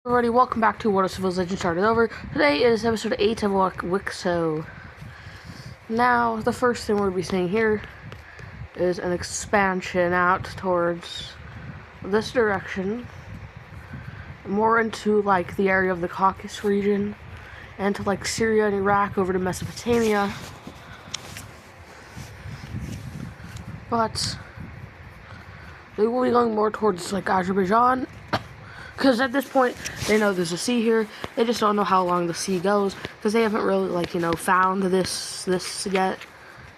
Everybody, welcome back to World of Civilization Started Over. Today is episode 8 of Wixo. Now, the first thing we'll be seeing here is an expansion out towards this direction. More into, like, the area of the Caucasus region. And to, like, Syria and Iraq over to Mesopotamia. But they will be going more towards, like, Azerbaijan. Because at this point, they know there's a sea here. They just don't know how long the sea goes. Because they haven't really, like, found this yet.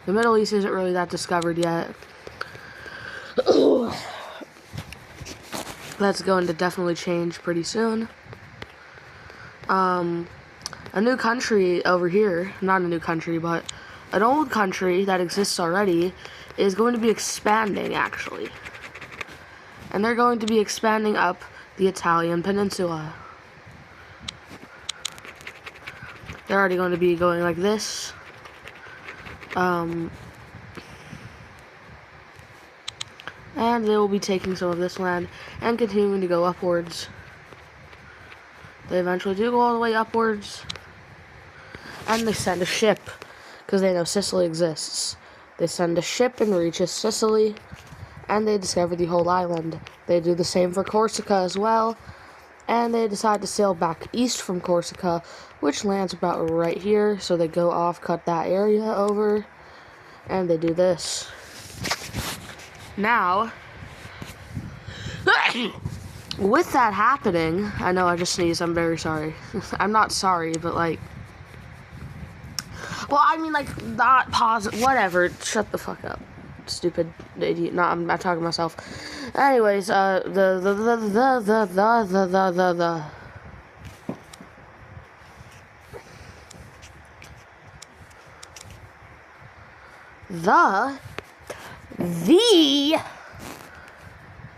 The Middle East isn't really that discovered yet. That's going to definitely change pretty soon. A new country over here, not a new country, but an old country that exists already, is going to be expanding, actually. And they're going to be expanding up the Italian peninsula. They're already going to be going like this. And they will be taking some of this land and continuing to go upwards. They eventually do go all the way upwards. And they send a ship, because they know Sicily exists. They send a ship and reaches Sicily, and they discover the whole island. They do the same for Corsica as well, and they decide to sail back east from Corsica, which lands about right here, so they go off, cut that area over, and they do this. Now, with that happening, I know I just sneezed, I'm very sorry. I'm not sorry, but like, well, I mean, like, not positive, whatever, shut the fuck up. Stupid idiot. No, I'm not talking to myself. Anyways, the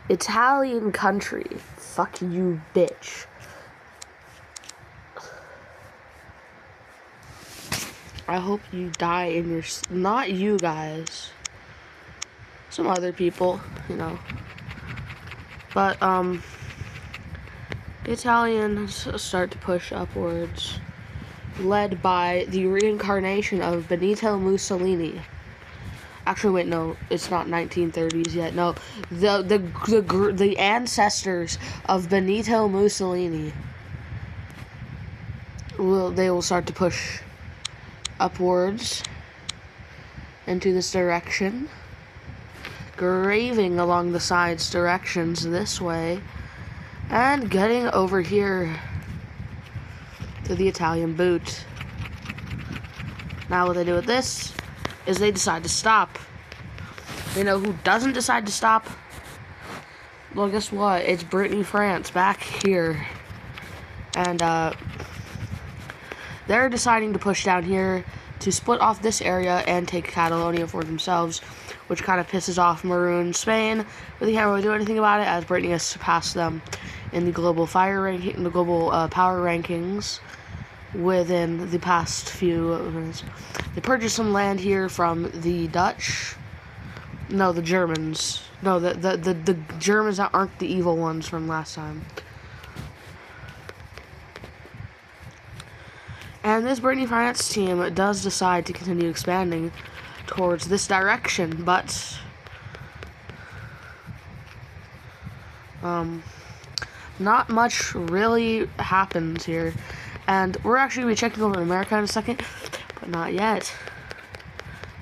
Italian country. Fuck you, bitch. I hope you die in your... Not you guys. Some other people, But, the Italians start to push upwards, led by the reincarnation of Benito Mussolini. Actually, wait, no, it's not 1930s yet. No, the ancestors of Benito Mussolini will start to push upwards into this direction, graving along the sides directions this way, and getting over here to the Italian boot. Now what they do with this is they decide to stop. You know who doesn't decide to stop? Well, guess what? It's Brittany, France, back here. And, they're deciding to push down here to split off this area and take Catalonia for themselves, which kind of pisses off Maroon Spain, but they can't really do anything about it, as Brittany has surpassed them in the global power rankings within the past few minutes. They purchased some land here from the Dutch. No, the Germans. No, the Germans that aren't the evil ones from last time. And this Brittany France team does decide to continue expanding towards this direction, but not much really happens here. And we're actually going to be checking over America in a second, but not yet.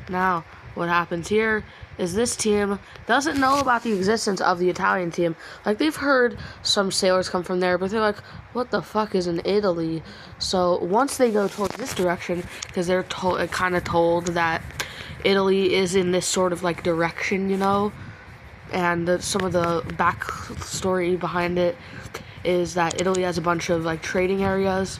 Now, what happens here is this team doesn't know about the existence of the Italian team. Like, they've heard some sailors come from there, but they're like, what the fuck is in Italy? So once they go towards this direction, because they're kind of told that Italy is in this sort of like direction, and some of the backstory behind it is that Italy has a bunch of like trading areas,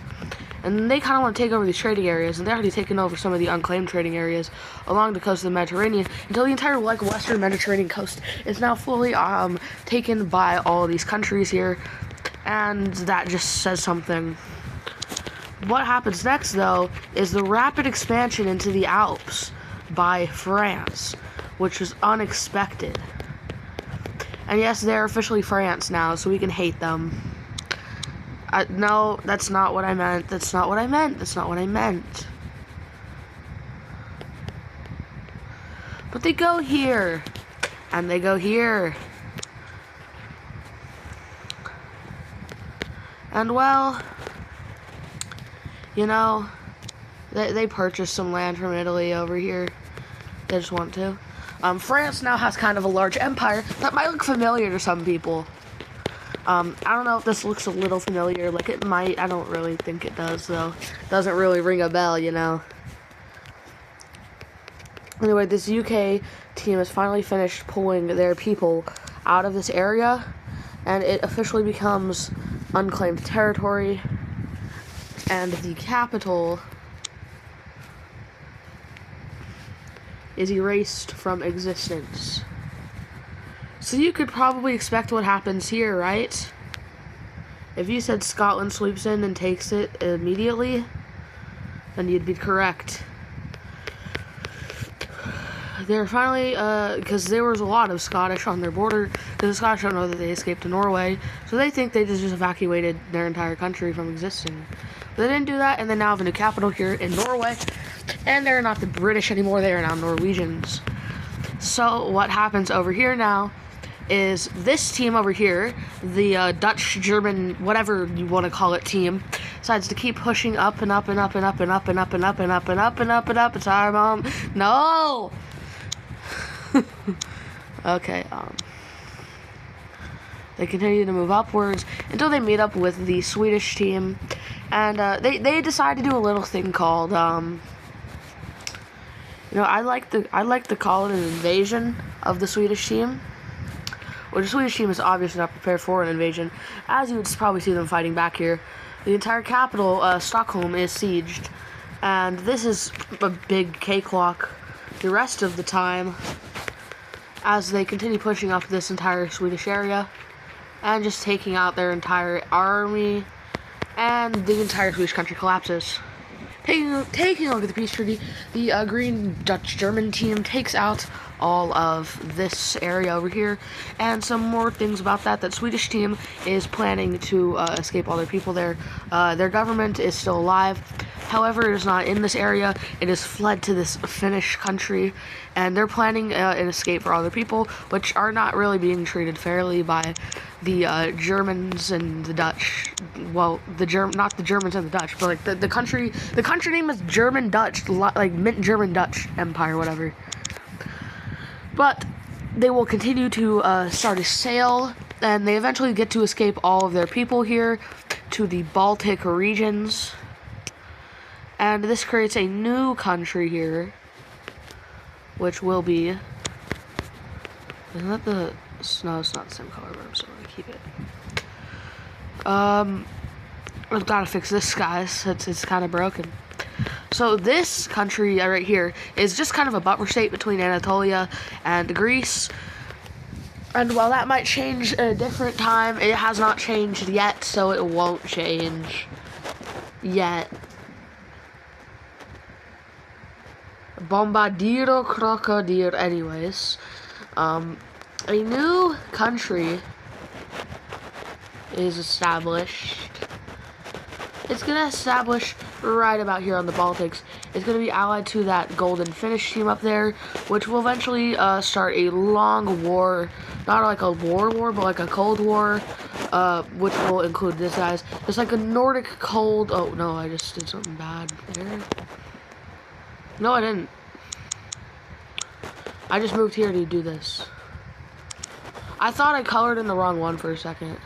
and they kind of want to take over these trading areas, and they're already taken over some of the unclaimed trading areas along the coast of the Mediterranean, until the entire like western Mediterranean coast is now fully taken by all these countries here, and that just says something. What happens next, though, is the rapid expansion into the Alps by France, which was unexpected. And yes, they're officially France now, so we can hate them. No, that's not what I meant. That's not what I meant. That's not what I meant. But they go here. And they go here. And well, you know, they purchased some land from Italy over here. They just want to. France now has kind of a large empire that might look familiar to some people. I don't know if this looks a little familiar. Like, it might. I don't really think it does, though. Doesn't really ring a bell, you know. Anyway, this UK team has finally finished pulling their people out of this area, and it officially becomes unclaimed territory, and the capital is erased from existence. So you could probably expect what happens here, right? If you said Scotland sweeps in and takes it immediately, then you'd be correct. They're finally, because there was a lot of Scottish on their border, because the Scottish don't know that they escaped to Norway, so they think they just evacuated their entire country from existing. But they didn't do that, and they now have a new capital here in Norway, and they're not the British anymore, they are now Norwegians. So what happens over here now is this team over here, the Dutch, German, whatever you want to call it team, decides to keep pushing up and up and up and up and up and up and up and up and up and up and up. Sorry, Mom. No! Okay, they continue to move upwards until they meet up with the Swedish team, and they decide to do a little thing called you know, I like to call it an invasion of the Swedish team. Well, the Swedish team is obviously not prepared for an invasion, as you would probably see them fighting back here. The entire capital, Stockholm, is sieged, and this is a big cakewalk the rest of the time as they continue pushing up this entire Swedish area and just taking out their entire army, and the entire Swedish country collapses. Taking a look at the peace treaty, the green Dutch-German team takes out all of this area over here, and some more things about that. That Swedish team is planning to escape all their people there. Their government is still alive. However, it is not in this area. It has fled to this Finnish country, and they're planning an escape for all their people, which are not really being treated fairly by the Germans and the Dutch. Well, not the Germans and the Dutch, but like the country. The country name is German Dutch, like German Dutch Empire, whatever. But they will continue to start a sail, and they eventually get to escape all of their people here to the Baltic regions. And this creates a new country here, which will be... Isn't that the... No, it's not the same color, but I'm still going to keep it. I've got to fix this, guys. It's kind of broken. So this country right here is just kind of a buffer state between Anatolia and Greece. And while that might change at a different time, it has not changed yet, so it won't change yet. Bombardiro Crocodile. Anyways, a new country is established. It's going to establish right about here on the Baltics. It's going to be allied to that Golden Finnish team up there, which will eventually start a long war. Not like a war, but like a Cold War, which will include this, guys. It's like a Nordic cold... Oh, no, I just did something bad there. No, I didn't. I just moved here to do this. I thought I colored in the wrong one for a second.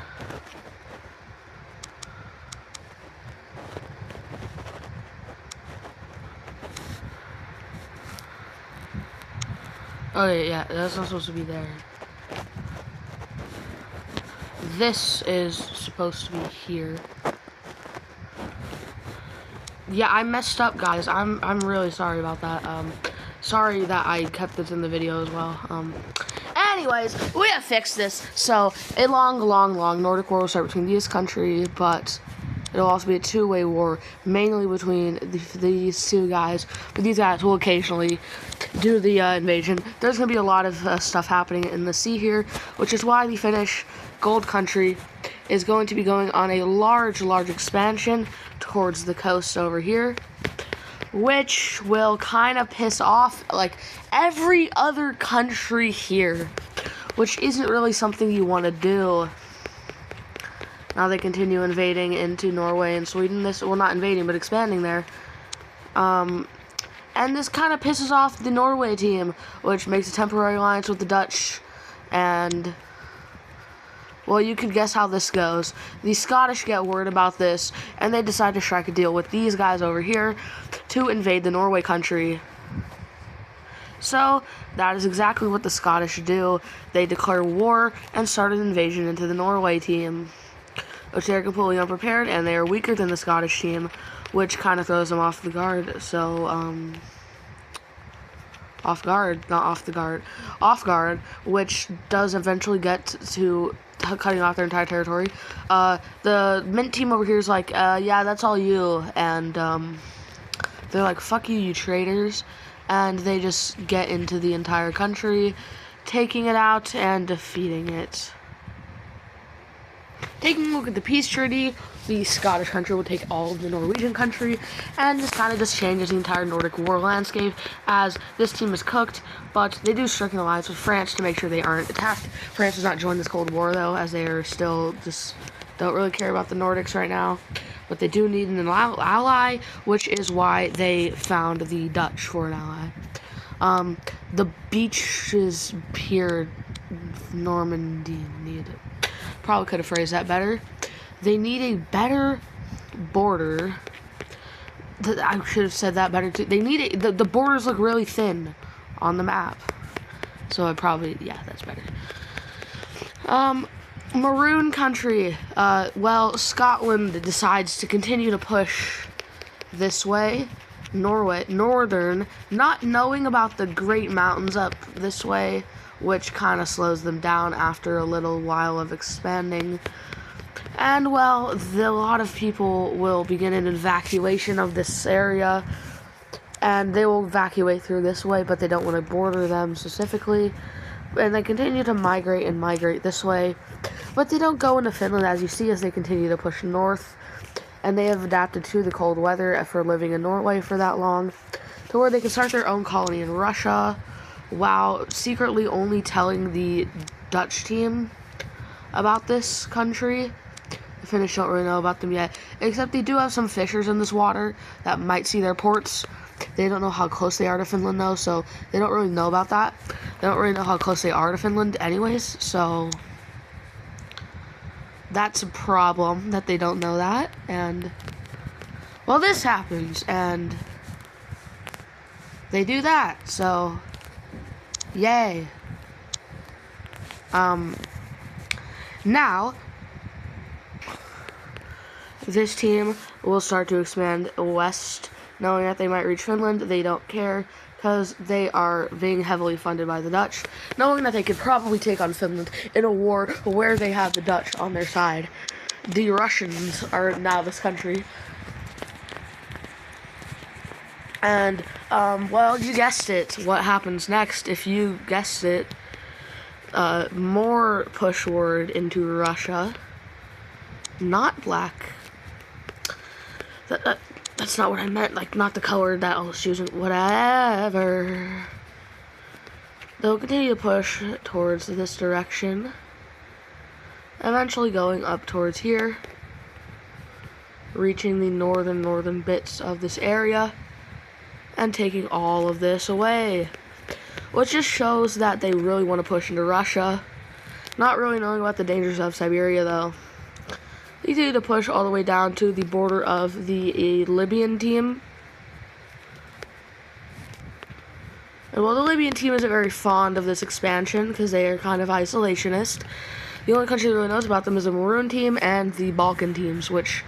Oh, yeah, that's not supposed to be there. This is supposed to be here. Yeah, I messed up, guys. I'm really sorry about that. Sorry that I kept this in the video as well. Anyways, we have fixed this. So, a long Nordic war will start between these countries, but It'll also be a two-way war, mainly between these two guys. But these guys will occasionally do the invasion. There's going to be a lot of stuff happening in the sea here, which is why the Finnish Gold Country is going to be going on a large expansion towards the coast over here, which will kind of piss off like every other country here, which isn't really something you want to do. Now they continue invading into Norway and Sweden. Well, not invading, but expanding there. And this kind of pisses off the Norway team, which makes a temporary alliance with the Dutch. And, well, you can guess how this goes. The Scottish get word about this, and they decide to strike a deal with these guys over here to invade the Norway country. So, that is exactly what the Scottish do. They declare war and start an invasion into the Norway team, which they're completely unprepared, and they are weaker than the Scottish team, which kind of throws them off the guard. So, off guard, which does eventually get to cutting off their entire territory. The Mint team over here is like, yeah, that's all you, and they're like, fuck you, you traitors, and they just get into the entire country, taking it out and defeating it. Taking a look at the peace treaty, the Scottish country will take all of the Norwegian country, and this kind of just changes the entire Nordic war landscape, as this team is cooked, but they do strike an alliance with France to make sure they aren't attacked. France does not join this Cold War, though, as they are still just don't really care about the Nordics right now, but they do need an ally, which is why they found the Dutch for an ally. The beaches here, Normandy, probably could have phrased that better. They need a better border. I should have said that better too. They need the borders look really thin on the map. So yeah, that's better. Maroon country. Well, Scotland decides to continue to push this way. Northern, not knowing about the Great Mountains up this way, which kind of slows them down after a little while of expanding. And, well, a lot of people will begin an evacuation of this area, and they will evacuate through this way, but they don't want to border them specifically, and they continue to migrate this way, but they don't go into Finland, as you see, as they continue to push north, and they have adapted to the cold weather for living in Norway for that long, to where they can start their own colony in Russia, while secretly only telling the Dutch team about this country. The Finnish don't really know about them yet, except they do have some fishers in this water that might see their ports. They don't know how close they are to Finland, though, so they don't really know about that. They don't really know how close they are to Finland anyways, so that's a problem that they don't know that. And, well, this happens, and they do that, so yay. Now, this team will start to expand west, knowing that they might reach Finland. They don't care, because they are being heavily funded by the Dutch, knowing that they could probably take on Finland in a war where they have the Dutch on their side. The Russians are now this country. And, well, you guessed it. What happens next? If you guessed it, more pushward into Russia. Not black. That's not what I meant. Like, not the color that I was using. Whatever. They'll continue to push towards this direction, eventually going up towards here, reaching the northern bits of this area, and taking all of this away. Which just shows that they really want to push into Russia. Not really knowing about the dangers of Siberia, though. They need to push all the way down to the border of the Libyan team. And while the Libyan team isn't very fond of this expansion, because they are kind of isolationist, the only country that really knows about them is the Maroon team and the Balkan teams, which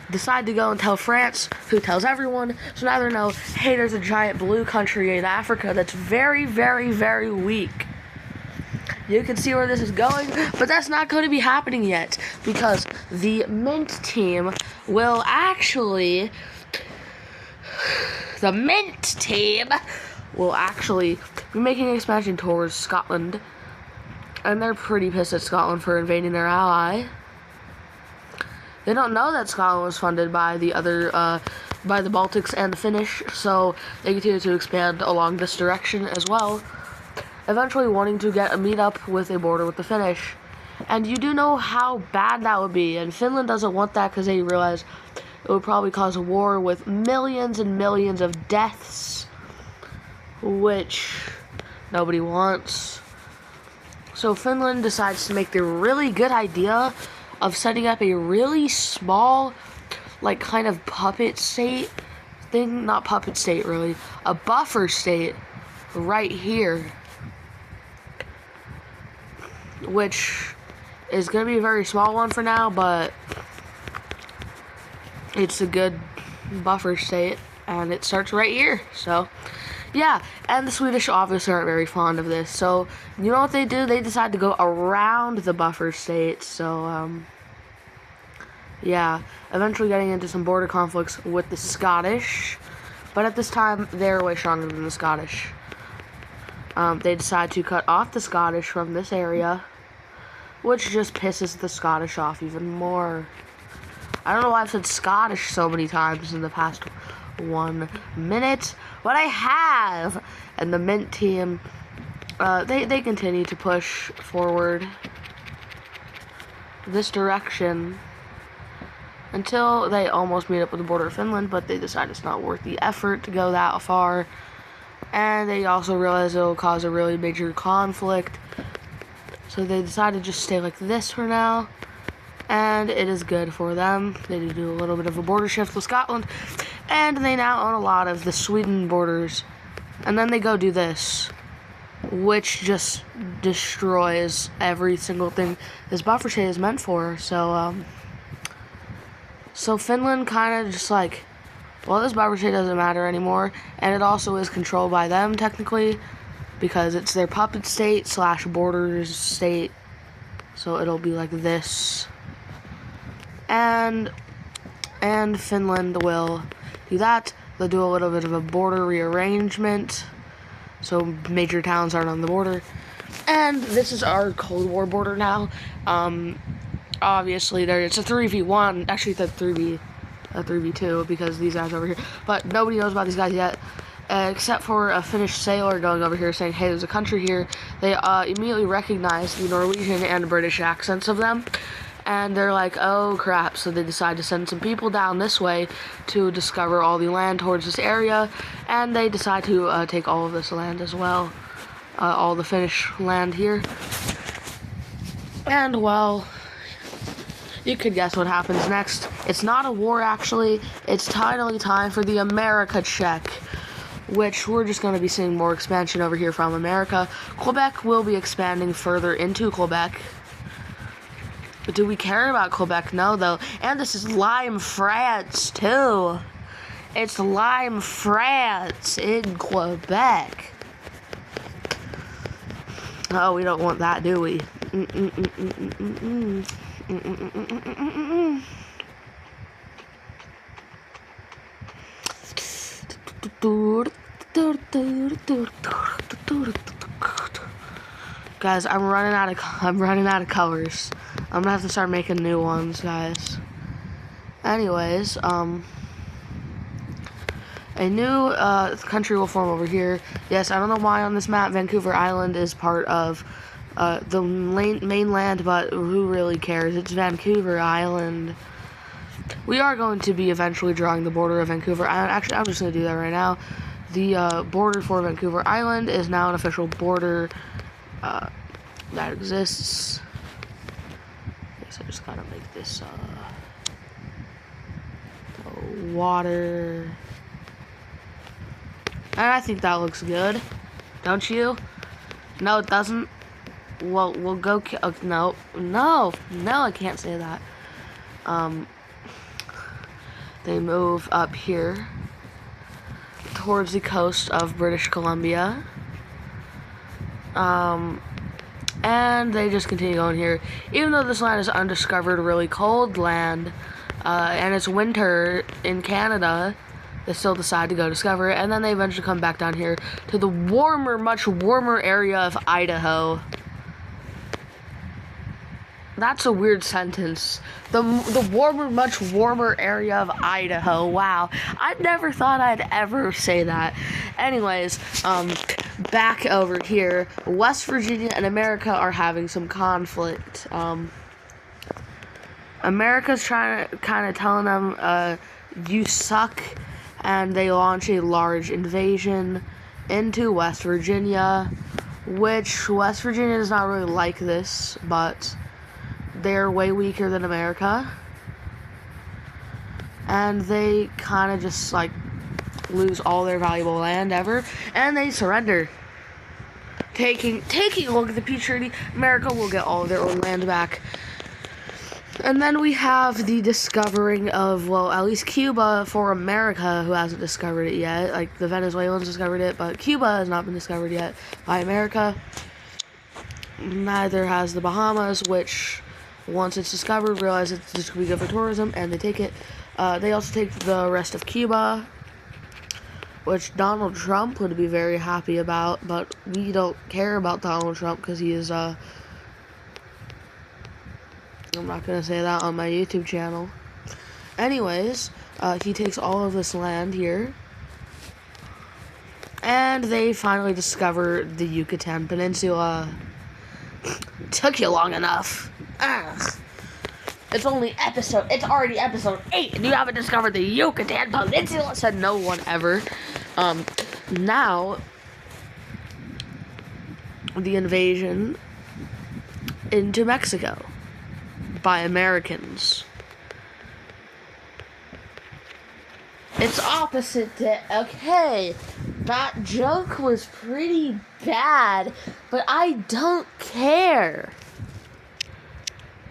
decide to go and tell France, who tells everyone, so now they know, hey, there's a giant blue country in Africa that's very, very, very weak. you can see where this is going, but that's not going to be happening yet, because the Mint team will actually be making an expansion towards Scotland, and they're pretty pissed at Scotland for invading their ally. They don't know that Scotland was funded by the Baltics and the Finnish, so they continue to expand along this direction as well, eventually wanting to get a meetup with a border with the Finnish. And you do know how bad that would be, and Finland doesn't want that because they realize it would probably cause a war with millions and millions of deaths, which nobody wants. So Finland decides to make the really good idea of setting up a really small, like, kind of puppet state thing, not puppet state really, a buffer state right here, which is going to be a very small one for now, but it's a good buffer state, and it starts right here. So yeah, and the Swedish obviously aren't very fond of this, so you know what they do? They decide to go around the buffer state. So yeah, eventually getting into some border conflicts with the Scottish, but at this time they're way stronger than the Scottish. They decide to cut off the Scottish from this area, which just pisses the Scottish off even more. I don't know why I've said Scottish so many times in the past 1 minute, but I have. And the Mint team, they continue to push forward this direction until they almost meet up with the border of Finland, but they decide it's not worth the effort to go that far. And they also realize it will cause a really major conflict, so they decide to just stay like this for now, and it is good for them. They do a little bit of a border shift with Scotland, and they now own a lot of the Sweden borders. And then they go do this, which just destroys every single thing this buffer state is meant for. So Finland kind of just like, well, this buffer state doesn't matter anymore, and it also is controlled by them technically, because it's their puppet state / borders state. So it'll be like this, and Finland will do that. They'll do a little bit of a border rearrangement, so major towns aren't on the border. And this is our Cold War border now. Obviously, it's a 3v1. Actually, it's a 3v2 because these guys over here. But nobody knows about these guys yet, except for a Finnish sailor going over here saying, "Hey, there's a country here." They immediately recognize the Norwegian and British accents of them, and they're like, "Oh crap!" So they decide to send some people down this way to discover all the land towards this area, and they decide to take all of this land as well, all the Finnish land here. And well, you could guess what happens next. It's not a war, actually. It's finally time for the America check, which we're just going to be seeing more expansion over here from America. Quebec will be expanding further into Quebec. But do we care about Quebec? No, though. And this is Lime, France, too. It's Lime, France in Quebec. Oh, we don't want that, do we? Guys, I'm running out of colors. I'm gonna have to start making new ones, guys. Anyways, a new country will form over here. Yes, I don't know why on this map Vancouver Island is part of the mainland, but who really cares? It's Vancouver Island. We are going to be eventually drawing the border of Vancouver Island. Actually, I'm just going to do that right now. The border for Vancouver Island is now an official border that exists. I guess I just gotta make this water. And I think that looks good. Don't you? No, it doesn't. Well, we'll go. No, I can't say that. They move up here towards the coast of British Columbia. And they just continue going here. Even though this land is undiscovered, really cold land, and it's winter in Canada, they still decide to go discover it. And then they eventually come back down here to the warmer, much warmer area of Idaho. That's a weird sentence. The warmer, much warmer area of Idaho. Wow. I never thought I'd ever say that. Anyways, back over here, West Virginia and America are having some conflict. America's trying to kind of telling them, you suck, and they launch a large invasion into West Virginia, which West Virginia does not really like this, but they're way weaker than America, and they kind of just like lose all their valuable land ever, and they surrender. Taking a look at the peace treaty, America will get all of their own land back. And then we have the discovering of, well, at least Cuba for America, who hasn't discovered it yet. Like, the Venezuelans discovered it, but Cuba has not been discovered yet by America. Neither has the Bahamas, which, once it's discovered, realize it's just going to be good for tourism, and they take it. They also take the rest of Cuba, which Donald Trump would be very happy about, but we don't care about Donald Trump because he is, I'm not going to say that on my YouTube channel. Anyways, he takes all of this land here. And they finally discover the Yucatan Peninsula. Took you long enough. Ugh. It's already episode 8, and you haven't discovered the Yucatan Peninsula, said no one ever. Now, the invasion into Mexico by Americans. It's opposite to, okay, that joke was pretty bad, but I don't care.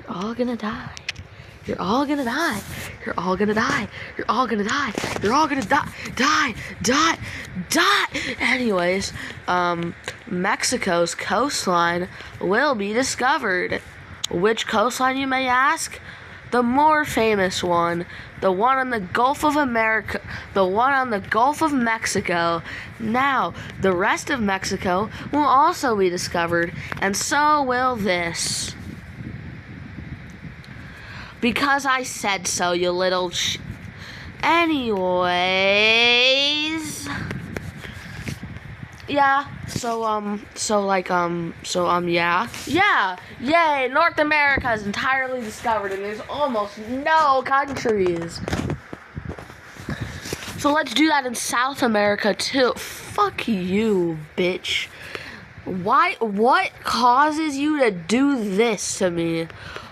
You're all gonna die. You're all gonna die. You're all gonna die. You're all gonna die. You're all gonna die. Die. Anyways, Mexico's coastline will be discovered. Which coastline, you may ask? The more famous one, the one on the Gulf of America, the one on the Gulf of Mexico. Now, the rest of Mexico will also be discovered, and so will this. Because I said so, you little Anyways. Yeah, yeah, yay, North America is entirely discovered, and there's almost no countries. So let's do that in South America, too. Fuck you, bitch. Why? What causes you to do this to me?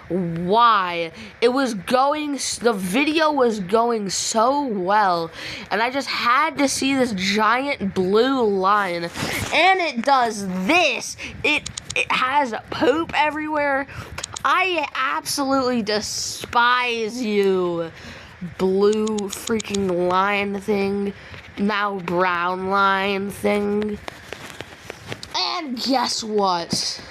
Why? The video was going so well, and I just had to see this giant blue line, and it does this. It has poop everywhere. I absolutely despise you, blue freaking line thing, now brown line thing. And guess what?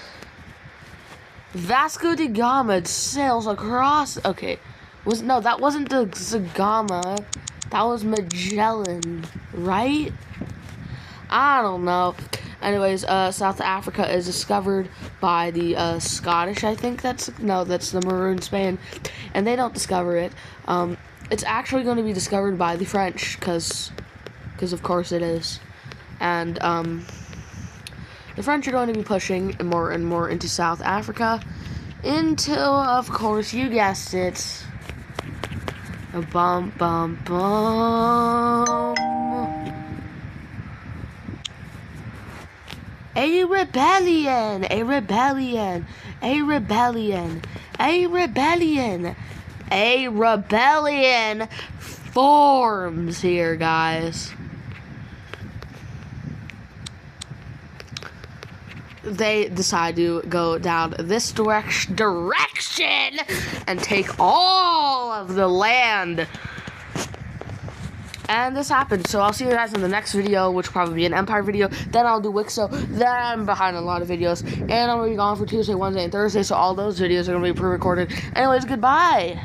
Vasco da Gama sails across. Okay, that wasn't the Zagama. That was Magellan, right? I don't know. Anyways, South Africa is discovered by the Scottish. I think that's the Maroon Spain, and they don't discover it. It's actually going to be discovered by the French, because of course it is, and the French are going to be pushing more and more into South Africa until, of course, you guessed it, a bum. A rebellion forms here, guys. They decide to go down this direction and take all of the land. And this happened. So I'll see you guys in the next video, which will probably be an Empire video. Then I'll do Wixo. Then I'm behind a lot of videos. And I'm going to be gone for Tuesday, Wednesday, and Thursday. So all those videos are going to be pre-recorded. Anyways, goodbye.